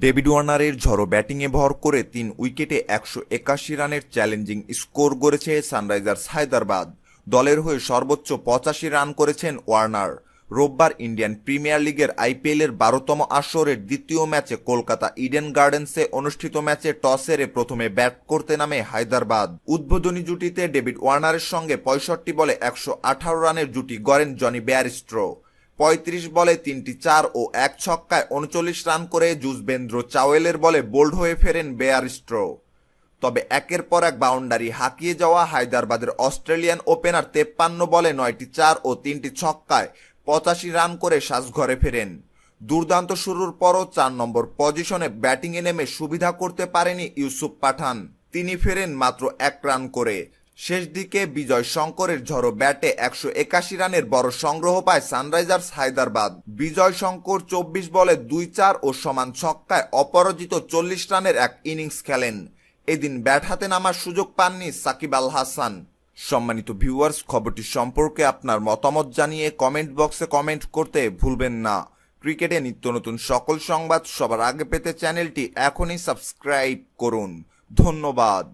David ওয়ার্নারের ঝড়ো ব্যাটিংয়ে ভর করে ৩ উইকেটে ১৮১ রানের চ্যালেঞ্জিং স্কোর গড়েছে সানরাইজার্স হায়দ্রাবাদ। দলের হয়ে সর্বোচ্চ ৮৫ রান করেছেন ওয়ার্নার। রোববার ইন্ডিয়ান প্রিমিয়ার লিগের আইপিএলের ১২তম আসরের দ্বিতীয় ম্যাচে কলকাতা ইডেন গার্ডেন্সে অনুষ্ঠিত ম্যাচে টস হেরে প্রথমে ব্যাট করতে নামে হায়দ্রাবাদ। উদ্বোধনী জুটিতে ডেভিড ওয়ার্নারের সঙ্গে ৬৫ বলে ১১৮ রানের জুটি গড়েন জনি বেয়ারস্টো। ৩৫ বলে ৩টি ৪ ও ১ ছক্কায় ৩৯ রান করে যুজবেন্দ্র চাওয়েলের বলে বোল্ড হয়ে ফেরেন বেয়ারস্টো। তবে একের পর এক বাউন্ডারি হাঁকিয়ে যাওয়া হায়দ্রাবাদের অস্ট্রেলিয়ান ওপেনার ৫৩ বলে ৯টি ৪ ও ৩টি ছক্কায় ৮৫ রান করে সাজঘরে ফেরেন। দুর্দান্ত শুরুর পরও ৪ নম্বর পজিশনে ব্যাটিংয়ে নেমে সুবিধা করতে পারেনি ইউসুফ পাঠান। তিনি ফেরেন মাত্র ১ রান করে। শেষ দিকে বিজয় শঙ্করের ঝড়ো ব্যাটে ১৮১ রানের বড় সংগ্রহ পায় সানরাইজার্স হায়দ্রাবাদ। বিজয় শঙ্কর ২৪ বলে ২-৪ ও সমান ছক্কায় অপরাজিত ৪০ রানের এক ইনিংস খেলেন। এদিন ব্যাট হাতে নামার সুযোগ পাননি সাকিব আল হাসান। সম্মানিত ভিউয়ার্স, খবরটি সম্পর্কে আপনার মতামত জানিয়ে কমেন্ট বক্সে কমেন্ট করতে ভুলবেন না। ক্রিকেটে নিত্য নতুন সকল সংবাদ সবার আগে পেতে চ্যানেলটি এখনই সাবস্ক্রাইব করুন। ধন্যবাদ।